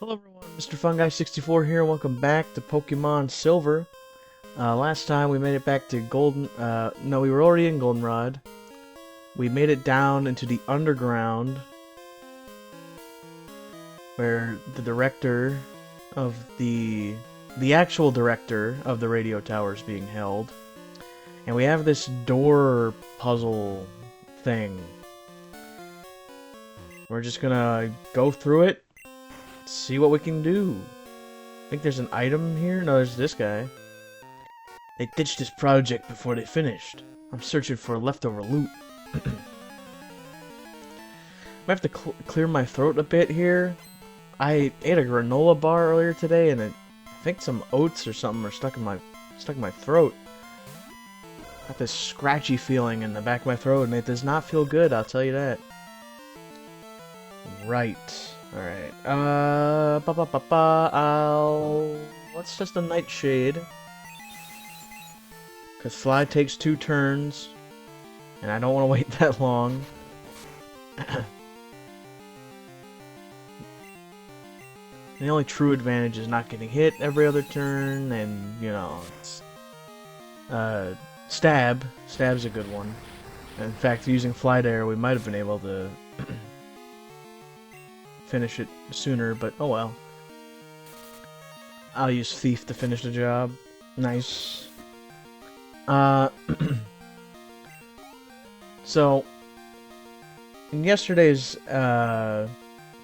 Hello everyone, Mr. Fungi64 here, and welcome back to Pokemon Silver. Last time we made it back to Golden... no, we were already in Goldenrod. We made it down into the underground, where the director of the actual director of the radio tower is being held. And we have this door puzzle thing. We're just gonna go through it, see what we can do. I think there's an item here. No, there's this guy. They ditched this project before they finished. I'm searching for leftover loot. I have to clear my throat a bit here. I ate a granola bar earlier today, and I think some oats or something are stuck in my throat. Got this scratchy feeling in the back of my throat, and it does not feel good. I'll tell you that. Right. Alright, let's just a Nightshade. Because Fly takes 2 turns, and I don't want to wait that long. The only true advantage is not getting hit every other turn, and, you know, it's... Stab. Stab's a good one. In fact, using Fly Dare, we might have been able to... finish it sooner, but oh well. I'll use Thief to finish the job. Nice. So, in yesterday's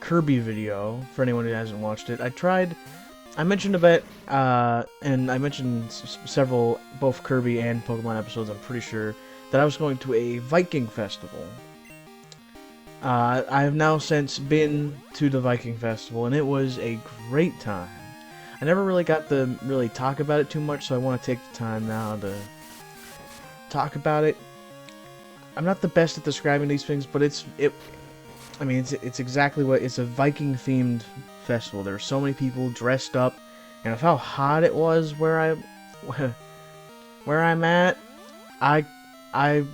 Kirby video, for anyone who hasn't watched it, I mentioned a bit, and I mentioned several, both Kirby and Pokemon episodes, I'm pretty sure, that I was going to a Viking festival. I have now since been to the Viking Festival, and it was a great time. I never really got to really talk about it too much, so I want to take the time now to talk about it. I'm not the best at describing these things, but it's exactly what it's a Viking-themed festival. There were so many people dressed up, and of how hot it was where I'm at, I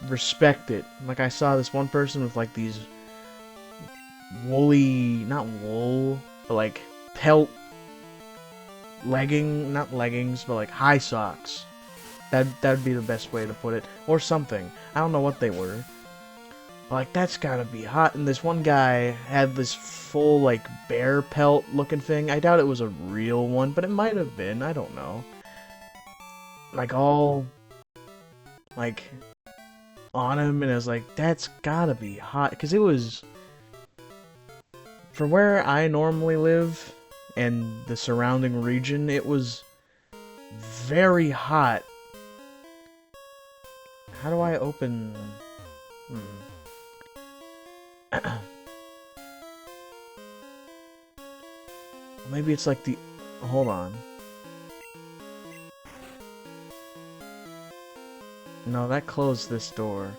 respect it. Like, I saw this one person with like these woolly, not wool, but like pelt not leggings, but like high socks. That'd be the best way to put it, or something. I don't know what they were, but like that's gotta be hot. And this one guy had this full like bear pelt looking thing. I doubt it was a real one, but it might have been. I don't know. Like all like on him, and I was like, that's gotta be hot, because it was. For where I normally live, and the surrounding region, it was very hot. How do I open... Maybe it's like the... Hold on. No, that closed this door.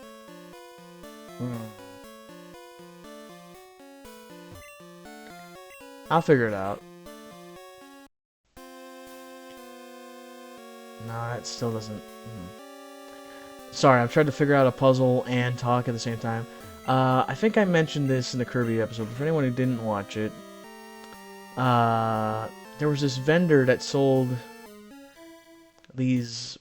I'll figure it out. No, that still doesn't... Sorry, I'm trying to figure out a puzzle and talk at the same time. I think I mentioned this in the Kirby episode, but for anyone who didn't watch it, there was this vendor that sold these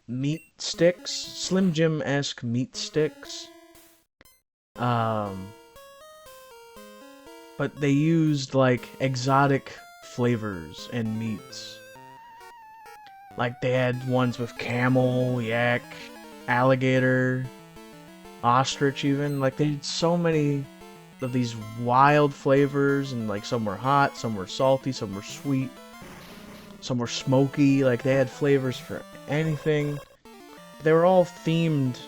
meat sticks, Slim Jim-esque meat sticks. But they used, like, exotic flavors and meats. Like, they had ones with camel, yak, alligator, ostrich even. Like, they had so many of these wild flavors, and, like, some were hot, some were salty, some were sweet, some were smoky. Like, they had flavors for anything. They were all themed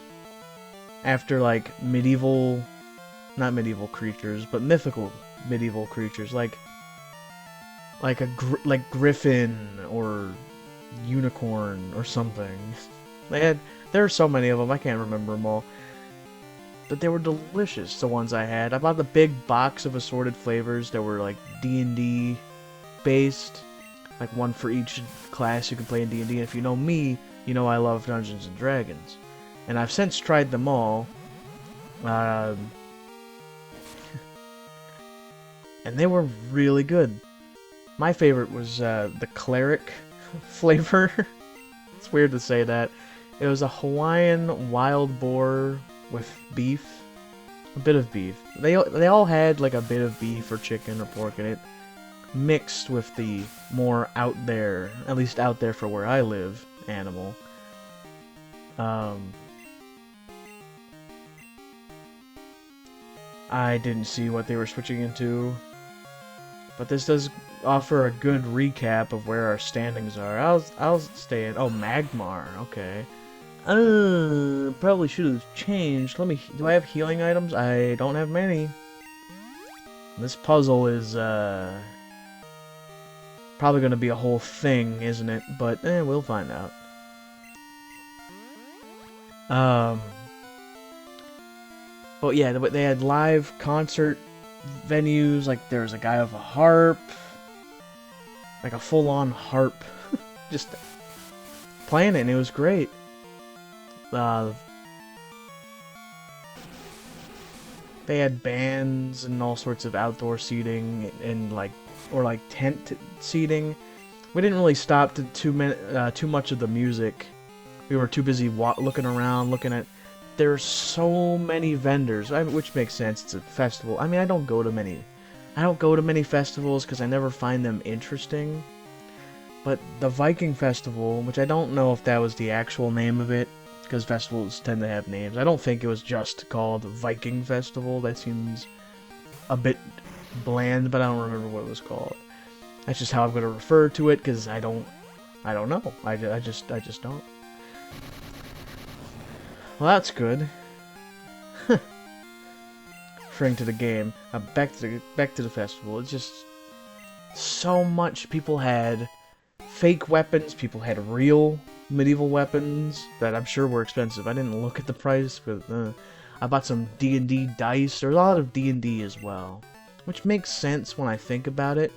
after, like, not medieval creatures, but mythical medieval creatures, like griffin or unicorn or something. There are so many of them, I can't remember them all, but they were delicious. The ones I had, I bought the big box of assorted flavors that were like D&D based, like one for each class you can play in D&D. And if you know me, you know I love Dungeons and Dragons, and I've since tried them all. and they were really good. My favorite was the cleric flavor. It's weird to say that. It was a Hawaiian wild boar with beef, a bit of beef. They all had like a bit of beef or chicken or pork in it, mixed with the more out there, at least out there for where I live, animal. I didn't see what they were switching into, but this does offer a good recap of where our standings are. I'll stay in. Oh, Magmar. Okay. Probably should have changed. Do I have healing items? I don't have many. This puzzle is probably gonna be a whole thing, isn't it? But we'll find out. But yeah, they had live concert venues. Like there was a guy with a harp, like a full-on harp, just playing it, and it was great. They had bands and all sorts of outdoor seating and like tent seating. We didn't really stop to too much of the music. We were too busy looking around, looking at. There's so many vendors, which makes sense. It's a festival. I mean, I don't go to many festivals because I never find them interesting. But the Viking Festival, which I don't know if that was the actual name of it, because festivals tend to have names. I don't think it was just called Viking Festival. That seems a bit bland, but I don't remember what it was called. That's just how I'm going to refer to it, because I don't know. I just don't. Well, that's good. Referring to the game, back to the festival. It's just so much. People had fake weapons. People had real medieval weapons that I'm sure were expensive. I didn't look at the price, but I bought some D&D dice. There's a lot of D&D as well, which makes sense when I think about it.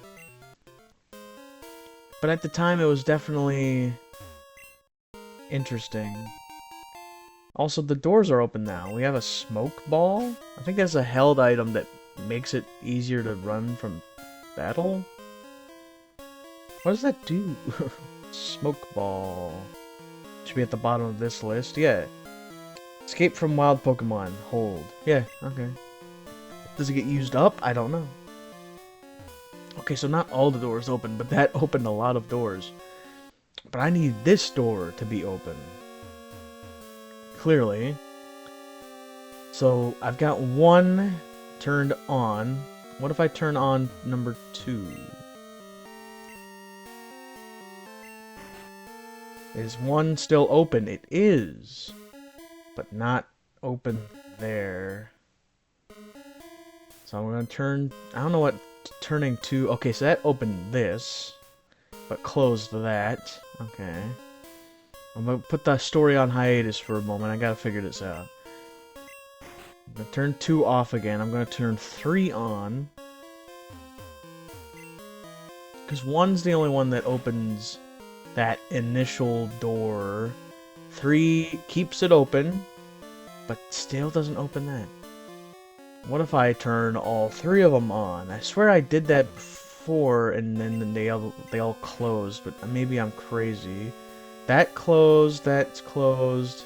But at the time, it was definitely interesting. Also, the doors are open now. We have a smoke ball. I think that's a held item that makes it easier to run from battle. What does that do? Smoke ball. Should be at the bottom of this list. Yeah. Escape from wild Pokemon. Hold. Yeah, okay. Does it get used up? I don't know. Okay, so not all the doors open, but that opened a lot of doors. But I need this door to be open. Clearly. So, I've got one turned on. What if I turn on number 2? Is one still open? It is. But not open there. So I'm going to turn... I don't know what turning 2... Okay, so that opened this. But closed that. Okay. I'm going to put the story on hiatus for a moment. I got to figure this out. I'm going to turn 2 off again. I'm going to turn 3 on. Because 1's the only one that opens that initial door. 3 keeps it open, but still doesn't open that. What if I turn all 3 of them on? I swear I did that before, and then they all closed, but maybe I'm crazy. That closed, that's closed,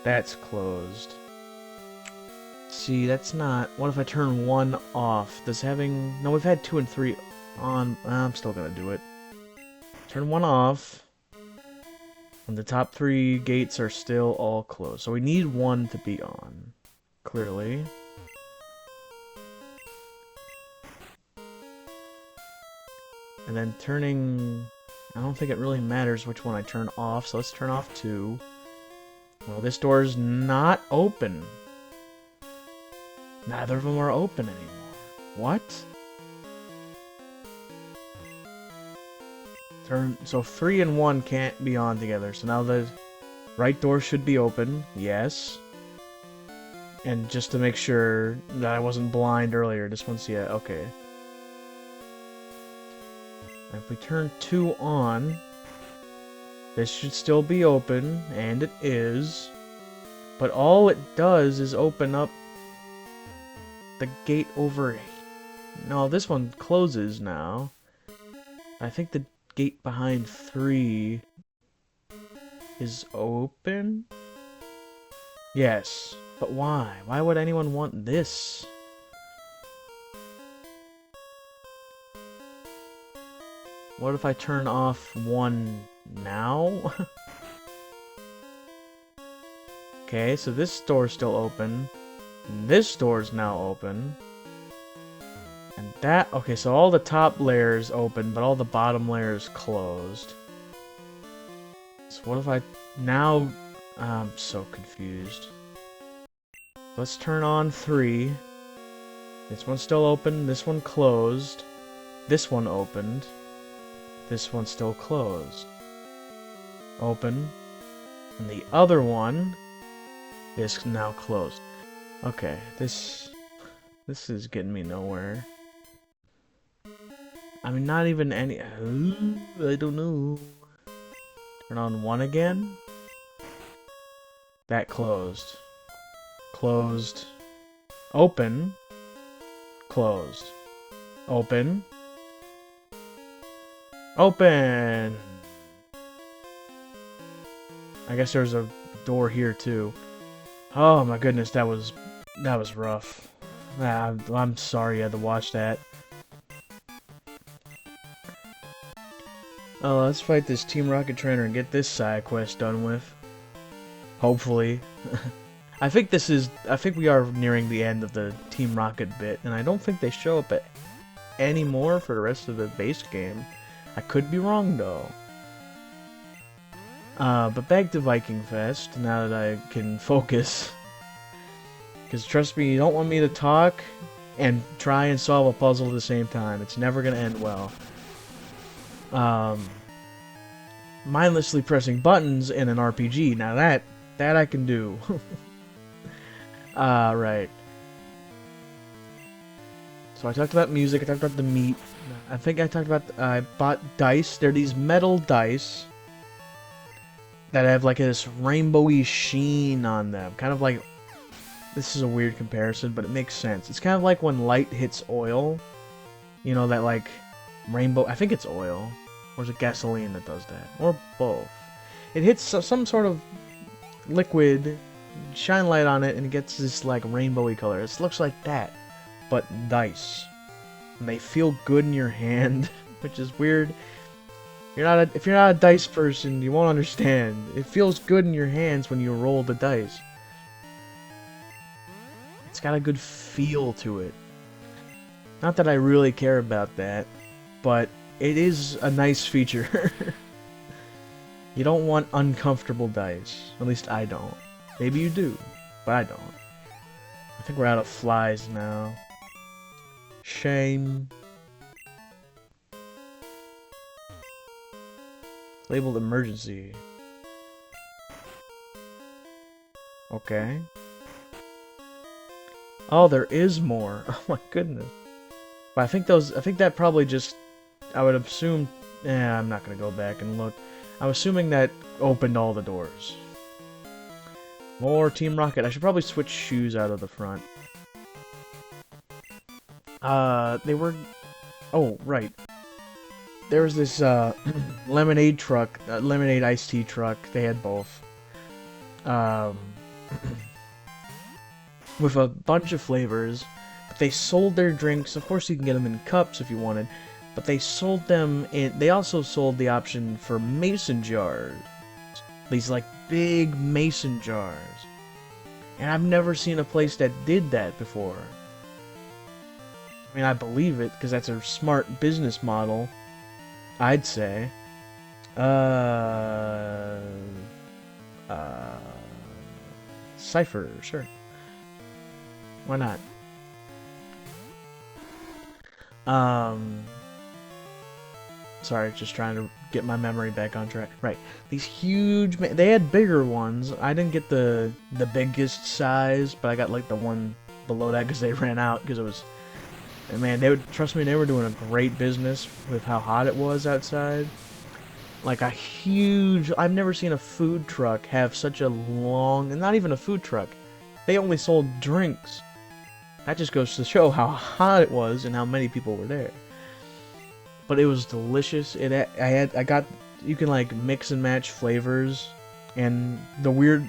that's closed. See, that's not... What if I turn 1 off? Does having... No, we've had 2 and 3 on. I'm still gonna do it. Turn 1 off. And the top 3 gates are still all closed. So we need 1 to be on. Clearly. And then turning... I don't think it really matters which one I turn off, so let's turn off 2. Well, this door's not open. Neither of them are open anymore. What? So 3 and 1 can't be on together. So now the right door should be open. Yes. And just to make sure that I wasn't blind earlier, this one's... Yeah, okay. If we turn 2 on, this should still be open, and it is. But all it does is open up the gate over No, this one closes now. I think the gate behind 3 is open? Yes. But why? Why would anyone want this? What if I turn off 1 now? Okay, so this door's still open. And this door's now open. And that... Okay, so all the top layers open, but all the bottom layers closed. So what if I... Now... I'm so confused. Let's turn on 3. This one's still open, this one closed. This one opened. This one's still closed. Open. And the other one is now closed. Okay, this is getting me nowhere. I mean, not even any... I don't know. Turn on 1 again. That closed. Closed. Open. Closed. Open. Open! I guess there's a door here, too. Oh my goodness, that was rough. I'm sorry you had to watch that. Oh, let's fight this Team Rocket Trainer and get this side quest done with. Hopefully. I think we are nearing the end of the Team Rocket bit, and I don't think they show up anymore for the rest of the base game. I could be wrong, though. But back to Viking Fest, now that I can focus. Because trust me, you don't want me to talk and try and solve a puzzle at the same time. It's never going to end well. Mindlessly pressing buttons in an RPG, now that I can do. Right. So I talked about music, I talked about the meat. I think I talked about, I bought dice. They're these metal dice that have like this rainbowy sheen on them. Kind of like, this is a weird comparison, but it makes sense. It's kind of like when light hits oil. You know, that like rainbow, I think it's oil. Or is it gasoline that does that? Or both. It hits some sort of liquid, shine light on it, and it gets this like rainbowy color. It looks like that, but dice. And they feel good in your hand, which is weird. If you're not a dice person, you won't understand. It feels good in your hands when you roll the dice. It's got a good feel to it. Not that I really care about that, but it is a nice feature. You don't want uncomfortable dice. At least I don't. Maybe you do, but I don't. I think we're out of flies now. Shame. Labeled emergency. Okay. Oh, there is more. Oh my goodness. But I think that probably just, I would assume, I'm not gonna go back and look. I'm assuming that opened all the doors. More Team Rocket. I should probably switch shoes out of the front. They were... Oh, right. There was this, lemonade truck, lemonade iced tea truck. They had both. With a bunch of flavors. But they sold their drinks. Of course, you can get them in cups if you wanted. But they sold them in... They also sold the option for mason jars. These, like, big mason jars. And I've never seen a place that did that before. I mean, I believe it, because that's a smart business model, I'd say. Cypher, sure. Why not? Sorry, just trying to get my memory back on track. Right, these huge... They had bigger ones. I didn't get the biggest size, but I got, like, the one below that because they ran out, because it was... And man, trust me, they were doing a great business with how hot it was outside. Like a huge... I've never seen a food truck have such a long... And not even a food truck. They only sold drinks. That just goes to show how hot it was and how many people were there. But it was delicious. I got, you can like mix and match flavors, and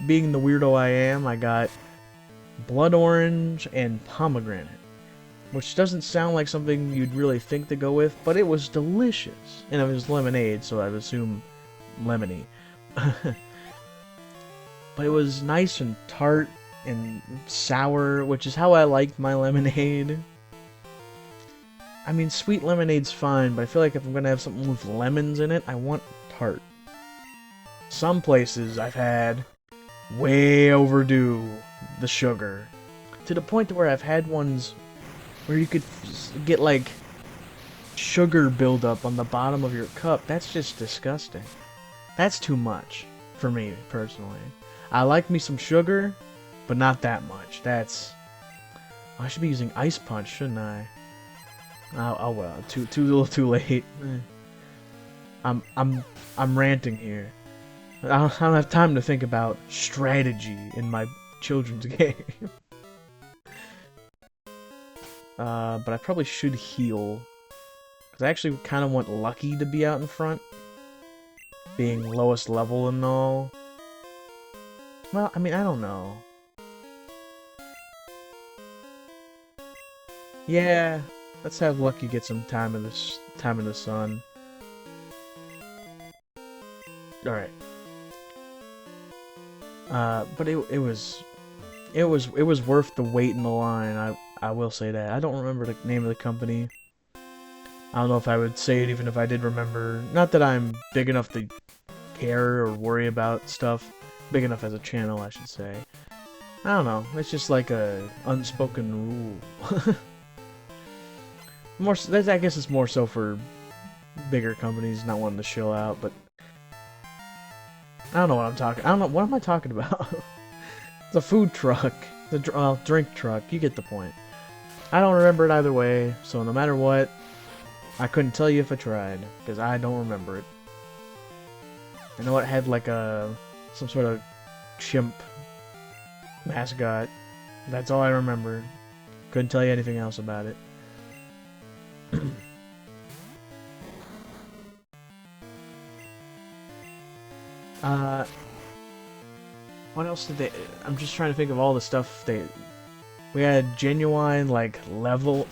being the weirdo I am, I got blood orange and pomegranate, which doesn't sound like something you'd really think to go with, but it was delicious. And it was lemonade, so I would assume lemony. But it was nice and tart and sour, which is how I like my lemonade. I mean, sweet lemonade's fine, but I feel like if I'm gonna have something with lemons in it, I want tart. Some places I've had way overdue the sugar, to the point to where I've had ones where you could get like sugar buildup on the bottom of your cup. That's just disgusting. That's too much for me personally. I like me some sugar, but not that much. I should be using ice punch, shouldn't I? Oh well, too little, too late. I'm ranting here. I don't have time to think about strategy in my children's game. But I probably should heal, because I actually kind of want Lucky to be out in front, being lowest level and all. Well, I mean, I don't know. Yeah, let's have Lucky get some time in the sun. All right. But it was worth the wait in the line. I will say that. I don't remember the name of the company. I don't know if I would say it even if I did remember. Not that I'm big enough to care or worry about stuff. Big enough as a channel, I should say. I don't know. It's just like a unspoken rule. I guess it's more so for bigger companies not wanting to chill out, but I don't know what I'm talking. I don't know what am I talking about. It's a food truck, the drink truck. You get the point. I don't remember it either way, so no matter what, I couldn't tell you if I tried because I don't remember it. I know it had like some sort of chimp mascot. That's all I remember. Couldn't tell you anything else about it. What else did they... I'm just trying to think of all the stuff they... We had genuine, like, leather...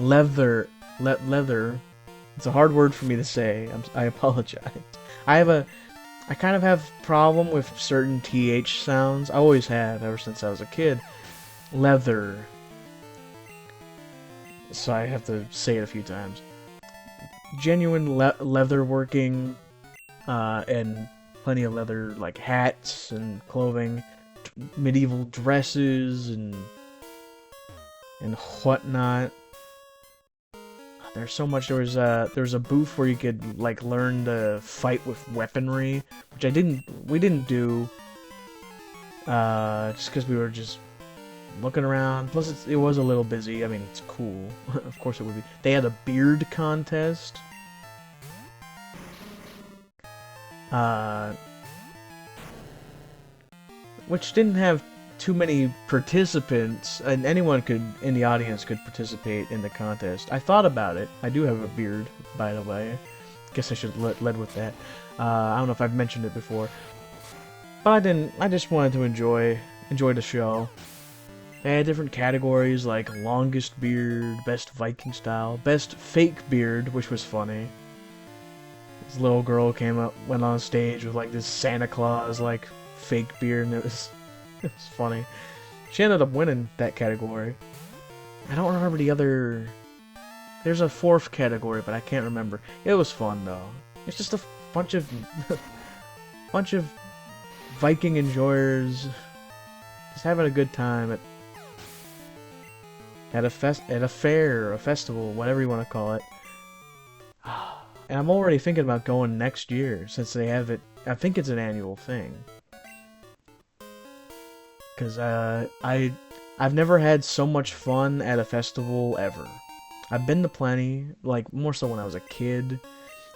Leather. It's a hard word for me to say. I apologize. I kind of have problem with certain TH sounds. I always have, ever since I was a kid. Leather. So I have to say it a few times. Genuine leather working, and plenty of leather, like hats and clothing, medieval dresses and whatnot. There's so much. There was a booth where you could like learn to fight with weaponry, which we didn't do, just because we were just looking around. Plus, it was a little busy. I mean, it's cool. Of course it would be. They had a beard contest. Which didn't have too many participants, and anyone in the audience could participate in the contest. I thought about it. I do have a beard, by the way. Guess I should led with that. I don't know if I've mentioned it before, but I didn't. I just wanted to enjoy the show. They had different categories like longest beard, best Viking style, best fake beard, which was funny. This little girl went on stage with like this Santa Claus like fake beard, and it was funny. She ended up winning that category. I don't remember the other. There's a fourth category, but I can't remember. It was fun though. It's just a bunch of Viking enjoyers just having a good time at a fair, a festival, whatever you want to call it. And I'm already thinking about going next year since they have it. I think it's an annual thing. Because I've never had so much fun at a festival ever. I've been to plenty, like more so when I was a kid.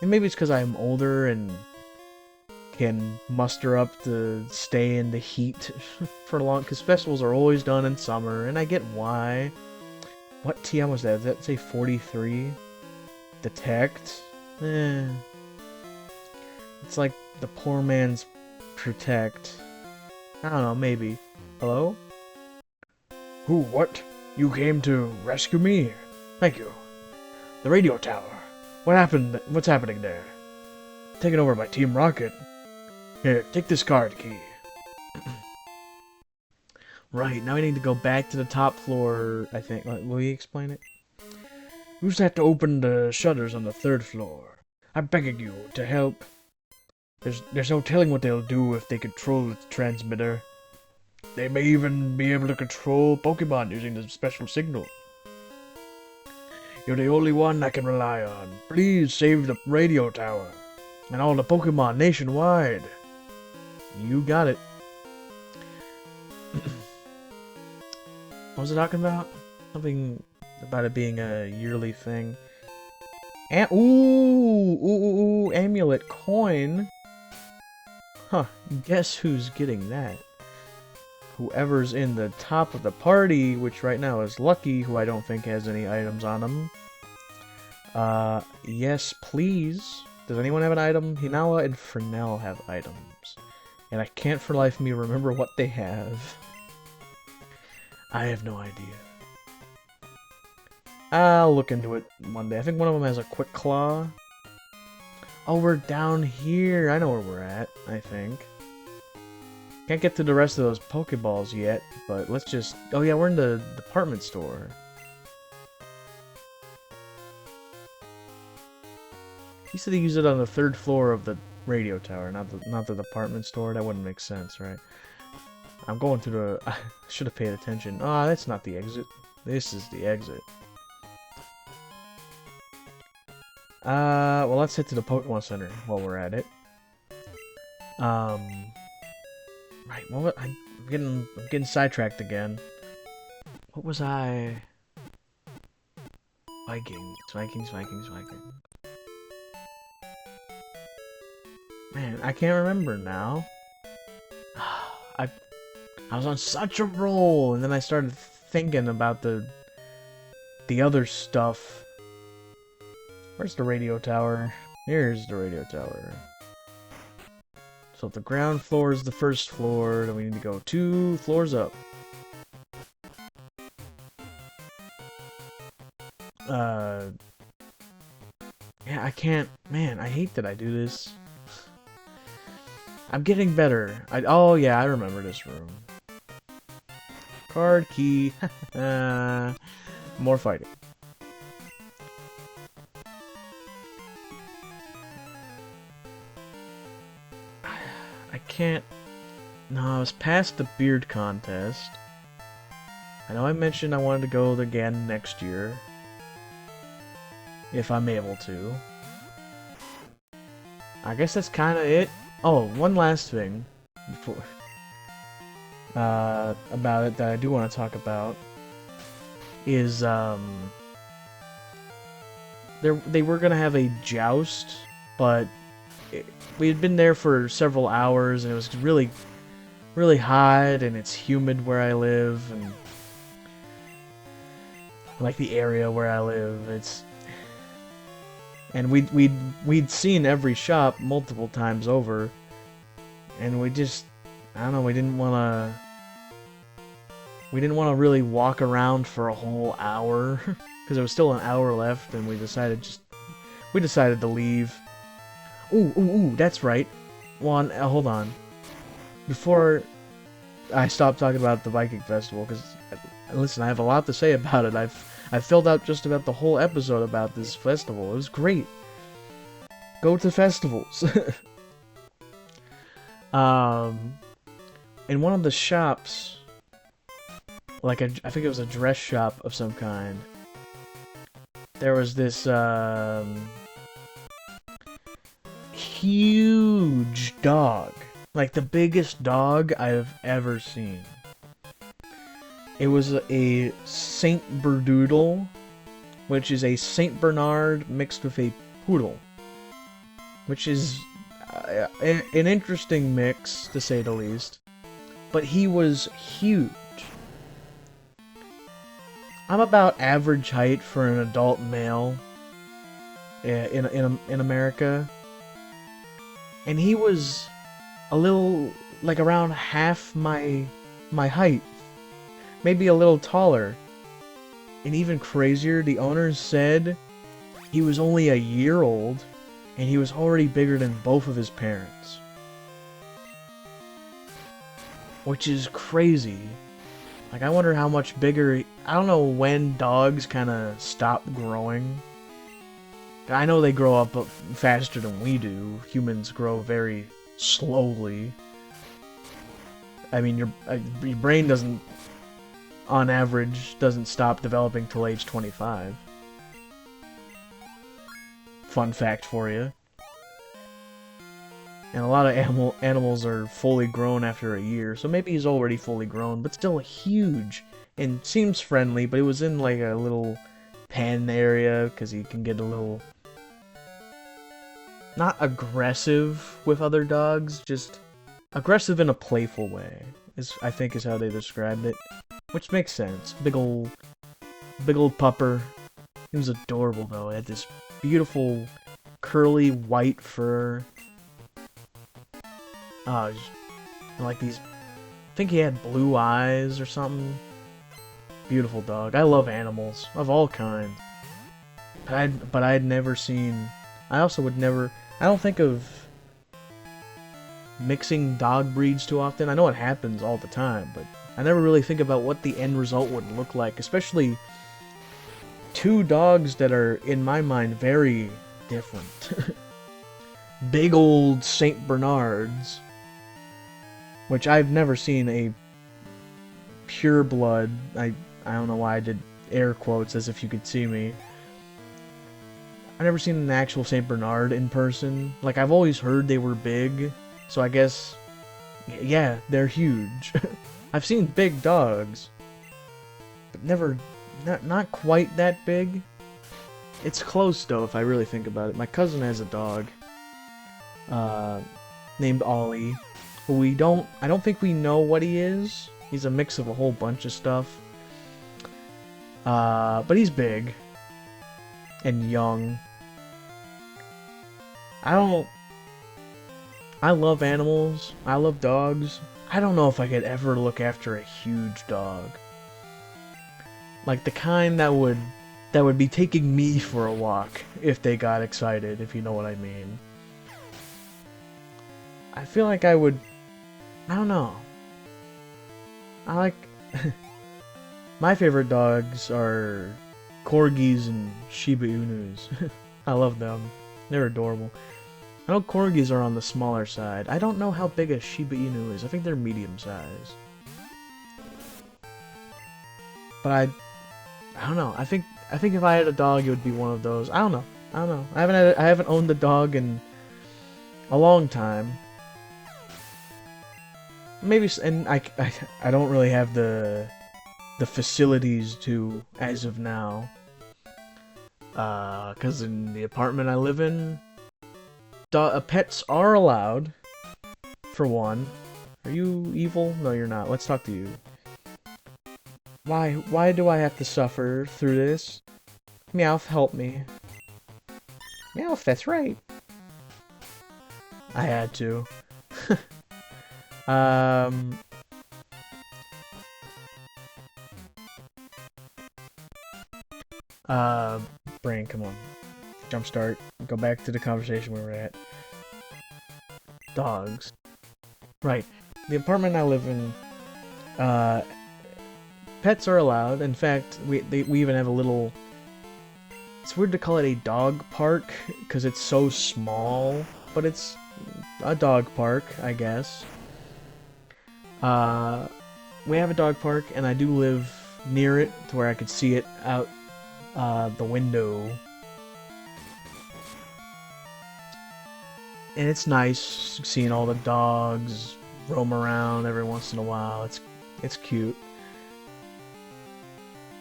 And maybe it's because I'm older and can muster up to stay in the heat for long, because festivals are always done in summer, and I get why. What TM was that? Did that say 43? Detect? Eh. It's like the poor man's protect. I don't know, maybe. Hello? Who, what? You came to rescue me? Thank you. The radio tower. What happened? What's happening there? Taken over by Team Rocket. Here, take this card key. Right, now we need to go back to the top floor, I think. Will you explain it? We just have to open the shutters on the 3rd floor. I'm begging you to help. There's no telling what they'll do if they control the transmitter. They may even be able to control Pokémon using the special signal. You're the only one I can rely on. Please save the radio tower and all the Pokémon nationwide. You got it. What was it talking about? Something about it being a yearly thing. And ooh, amulet coin. Huh, guess who's getting that? Whoever's in the top of the party, which right now is Lucky, who I don't think has any items on him. Yes, please. Does anyone have an item? Hinawa and Fernell have items. And I can't for life of me remember what they have. I have no idea. I'll look into it one day. I think one of them has a Quick Claw. Oh, we're down here. I know where we're at, I think. Can't get to the rest of those Pokeballs yet, but let's just... Oh yeah, we're in the department store. He said he used it on the 3rd floor of the radio tower, not the department store. That wouldn't make sense, right? I'm going through the... I should have paid attention. Ah, that's not the exit. This is the exit. Well, let's head to the Pokemon Center while we're at it. Right, well, I'm getting sidetracked again. What was I? Vikings. Man, I can't remember now. I was on such a roll, and then I started thinking about the other stuff. Where's the radio tower? Here's the radio tower. So if the ground floor is the 1st floor, then we need to go 2 floors up. Yeah, I can't... Man, I hate that I do this. I'm getting better. Oh yeah, I remember this room. Card key. More fighting. I can't... No, I was past the beard contest. I know I mentioned I wanted to go again next year. If I'm able to. I guess that's kind of it. Oh, one last thing before about it that I do want to talk about is they were gonna have a joust, but we had been there for several hours and it was really hot and it's humid where I live and like the area where I live. And we'd seen every shop multiple times over, and we just, I don't know, we didn't want to really walk around for a whole hour because there was still an hour left, and we decided to leave. Ooh, that's right. Hold on. Before I stop talking about the Viking Festival, because listen, I have a lot to say about it. I filled out just about the whole episode about this festival. It was great. Go to festivals. In one of the shops, like I think it was a dress shop of some kind, there was this huge dog. Like the biggest dog I've ever seen. It was a Saint Berdoodle, which is a Saint Bernard mixed with a poodle, which is an interesting mix, to say the least. But he was huge. I'm about average height for an adult male in America. And he was a little, like around half my height. Maybe a little taller. And even crazier, the owners said he was only a year old, and he was already bigger than both of his parents. Which is crazy. Like, I wonder how much bigger... I don't know when dogs kind of stop growing. I know they grow up faster than we do. Humans grow very slowly. I mean, your brain doesn't, on average, doesn't stop developing till age 25. Fun fact for you. And a lot of animals are fully grown after a year, so maybe he's already fully grown, but still huge. And seems friendly, but it was in like a little pen area, because he can get a little... not aggressive with other dogs, just aggressive in a playful way, I think is how they described it. Which makes sense. Big old pupper. He was adorable though. He had this beautiful curly white fur. Oh, like these... I think he had blue eyes or something. Beautiful dog. I love animals of all kinds. But I'd never seen... I also would never... I don't think of mixing dog breeds too often. I know it happens all the time, but I never really think about what the end result would look like. Especially two dogs that are, in my mind, very different. Big old Saint Bernards, which I've never seen a pure blood. I don't know why I did air quotes as if you could see me. I've never seen an actual Saint Bernard in person. Like, I've always heard they were big, so I guess, yeah, they're huge. I've seen big dogs, but never, not quite that big. It's close though, if I really think about it. My cousin has a dog, named Ollie. I don't think we know what he is. He's a mix of a whole bunch of stuff. But he's big. And young. I love animals. I love dogs. I don't know if I could ever look after a huge dog. Like the kind that would be taking me for a walk if they got excited, if you know what I mean. I feel like I would... I don't know. I like... My favorite dogs are Corgis and Shiba Inus. I love them. They're adorable. I know Corgis are on the smaller side. I don't know how big a Shiba Inu is. I think they're medium size. But I don't know. I think if I had a dog, it would be one of those. I don't know. I haven't owned a dog in a long time. Maybe, and I don't really have the facilities to as of now. Because in the apartment I live in, pets are allowed. For one. Are you evil? No, you're not. Let's talk to you. Why do I have to suffer through this? Meowth, help me. Meowth, that's right. I had to. Brain, come on. Jumpstart. Go back to the conversation we were at. Dogs. Right. The apartment I live in, pets are allowed. In fact, we even have a little... It's weird to call it a dog park, because it's so small, but it's a dog park, I guess. We have a dog park, and I do live near it, to where I could see it out the window. And it's nice seeing all the dogs roam around every once in a while. It's cute.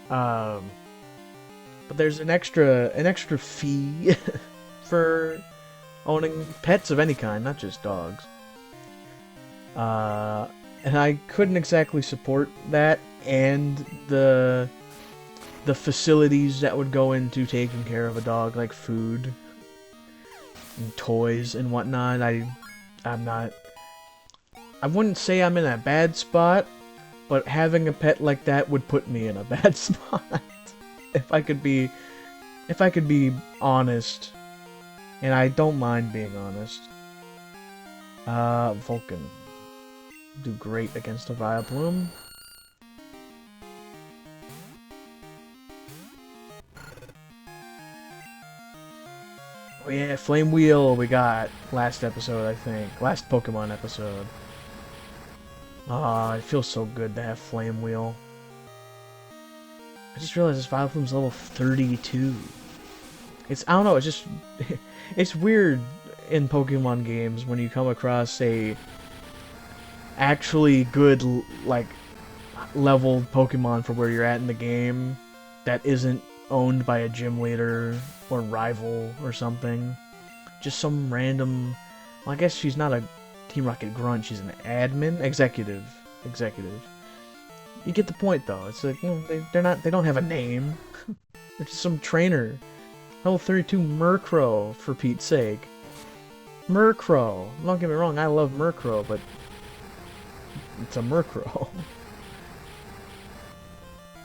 But there's an extra fee for owning pets of any kind, not just dogs. And I couldn't exactly support that and the facilities that would go into taking care of a dog, like food and toys and whatnot. I wouldn't say I'm in a bad spot, but having a pet like that would put me in a bad spot. if I could be honest, and I don't mind being honest. Vulcan. Do great against a Vileplume. Oh yeah, Flame Wheel we got last episode, I think. Last Pokemon episode. Ah, it feels so good to have Flame Wheel. I just realized this Vileplume's level 32. I don't know, it's just... it's weird in Pokemon games when you come across a actually good, like, leveled Pokemon for where you're at in the game that isn't owned by a gym leader or rival or something. Just some random... Well, I guess she's not a Team Rocket grunt, she's an admin? Executive. You get the point, though. It's like, they don't have a name. They're just some trainer. Level 32 Murkrow, for Pete's sake. Murkrow. Don't get me wrong, I love Murkrow, but it's a Murkrow.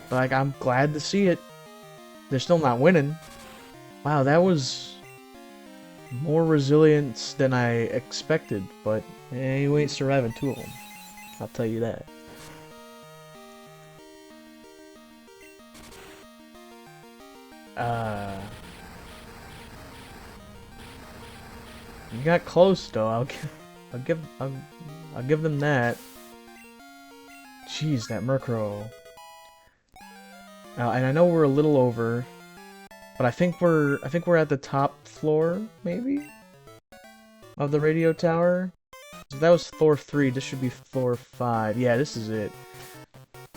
But, like, I'm glad to see it. They're still not winning. Wow, that was more resilience than I expected, but you ain't surviving two of them. I'll tell you that. You got close though. I'll give them that. Jeez, that Murkrow. And I know we're a little over, but I think we're at the top floor, maybe, of the radio tower. So that was floor 3. This should be floor 5. Yeah, this is it.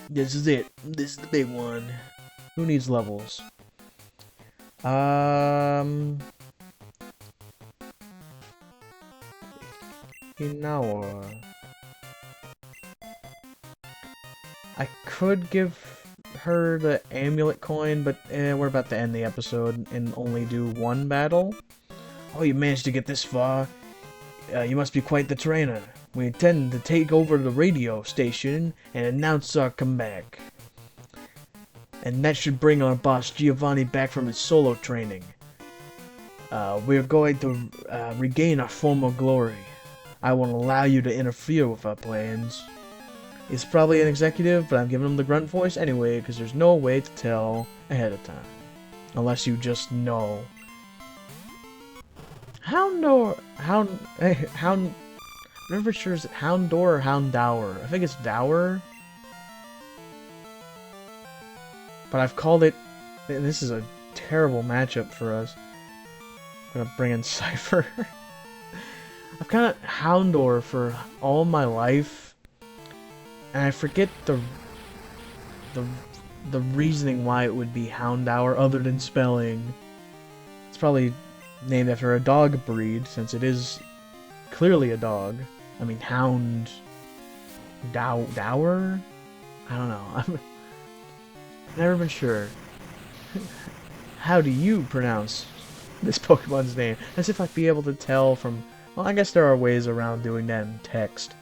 This is it. This is the big one. Who needs levels? Inawa. I could give her the amulet coin, but we're about to end the episode and only do one battle. Oh, you managed to get this far. You must be quite the trainer. We intend to take over the radio station and announce our comeback. And that should bring our boss Giovanni back from his solo training. We're going to regain our former glory. I won't allow you to interfere with our plans. He's probably an executive, but I'm giving him the grunt voice anyway, because there's no way to tell ahead of time. Unless you just know. I'm never sure, is it Houndor or Houndour? I think it's Dower. But I've called it... This is a terrible matchup for us. I'm gonna bring in Cypher. I've kind of Houndor for all my life. And I forget the reasoning why it would be Houndour other than spelling. It's probably named after a dog breed, since it is clearly a dog. I mean, Hound... Dower? I don't know. I've never been sure. How do you pronounce this Pokemon's name? As if I'd be able to tell from... Well, I guess there are ways around doing that in text.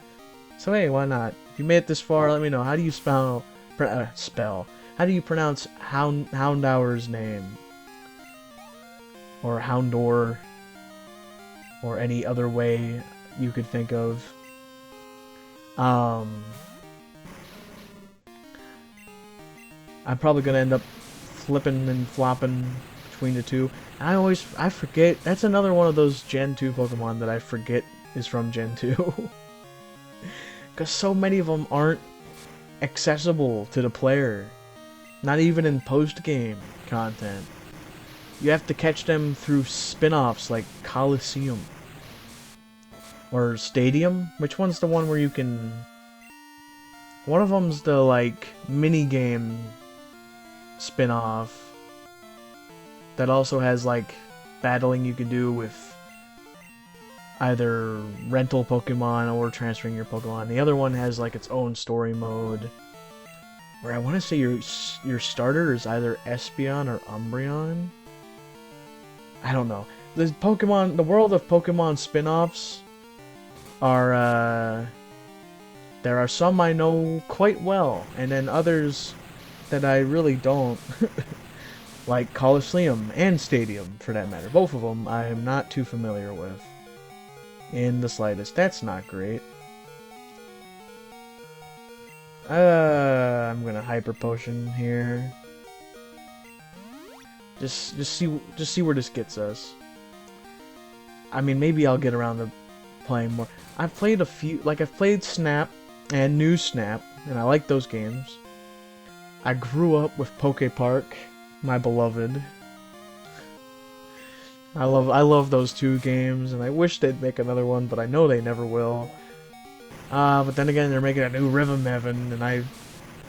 So hey, why not? If you made it this far, let me know. How do you spell? How do you pronounce Houndour's name? Or Houndor? Or any other way you could think of? I'm probably gonna end up flipping and flopping between the two. I forget. That's another one of those Gen 2 Pokemon that I forget is from Gen 2. Because so many of them aren't accessible to the player. Not even in post-game content. You have to catch them through spin-offs like Coliseum. Or Stadium? Which one's the one where you can... One of them's the, like, mini-game spin-off. That also has, like, battling you can do with either rental Pokemon or transferring your Pokemon. The other one has like its own story mode, where I want to say your starter is either Espeon or Umbreon. I don't know. The world of Pokemon spin-offs are, there are some I know quite well, and then others that I really don't. Like Coliseum and Stadium, for that matter. Both of them I am not too familiar with in the slightest. That's not great. I'm gonna Hyper Potion here. Just see where this gets us. I mean, maybe I'll get around to playing more. I've played a few, like I've played Snap and New Snap, and I like those games. I grew up with Poke Park, my beloved. I love those two games, and I wish they'd make another one, but I know they never will. But then again, they're making a new Rhythm Heaven, and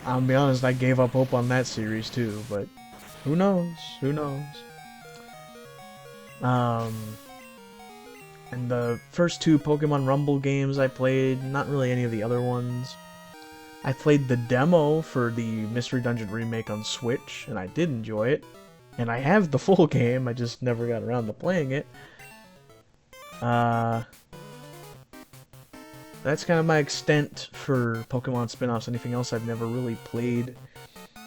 I'll be honest, I gave up hope on that series too, but who knows? Who knows? And the first two Pokemon Rumble games I played, not really any of the other ones. I played the demo for the Mystery Dungeon remake on Switch, and I did enjoy it. And I have the full game, I just never got around to playing it. That's kind of my extent for Pokemon spin-offs. Anything else I've never really played,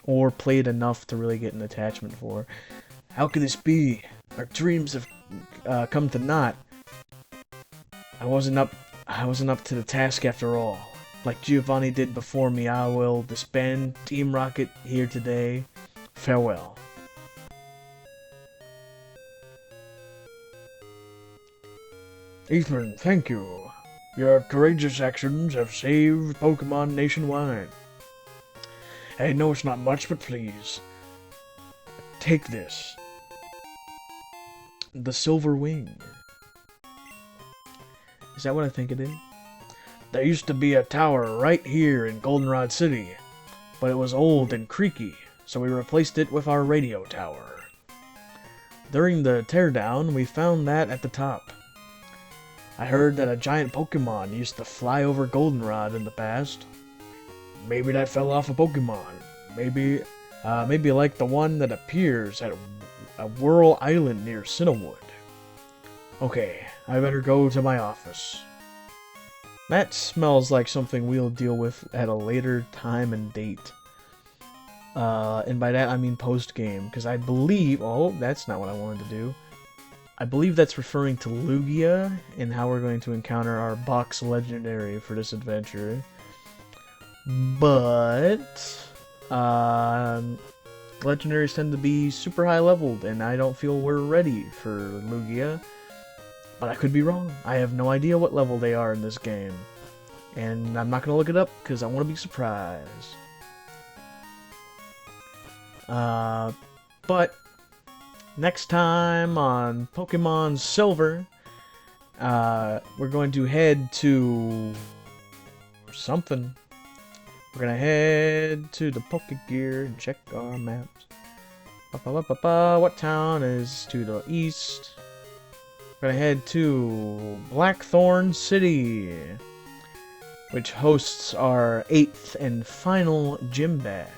or played enough to really get an attachment for. How could this be? Our dreams have come to naught. I wasn't up to the task after all. Like Giovanni did before me, I will disband Team Rocket here today. Farewell. Ethan, thank you. Your courageous actions have saved Pokemon nationwide. I know it's not much, but please, take this. The Silver Wing. Is that what I think it is? There used to be a tower right here in Goldenrod City, but it was old and creaky, so we replaced it with our radio tower. During the teardown, we found that at the top. I heard that a giant Pokemon used to fly over Goldenrod in the past. Maybe that fell off a Pokemon. Maybe like the one that appears at a Whirl Island near Cinnawood. Okay, I better go to my office. That smells like something we'll deal with at a later time and date. And by that I mean post-game, because I believe... Oh, that's not what I wanted to do. I believe that's referring to Lugia, and how we're going to encounter our box legendary for this adventure. But... legendaries tend to be super high leveled, and I don't feel we're ready for Lugia. But I could be wrong. I have no idea what level they are in this game. And I'm not going to look it up, because I want to be surprised. But next time on Pokemon Silver, we're going to head to something. We're going to head to the Pokegear and check our maps. What town is to the east? We're going to head to Blackthorn City, which hosts our 8th and final gym badge.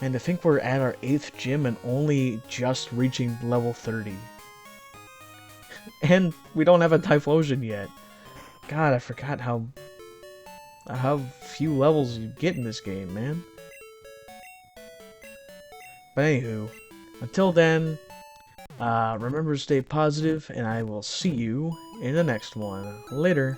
And to think we're at our 8th gym and only just reaching level 30. And we don't have a Typhlosion yet. God, I forgot how few levels you get in this game, man. But anywho, until then, remember to stay positive, and I will see you in the next one. Later.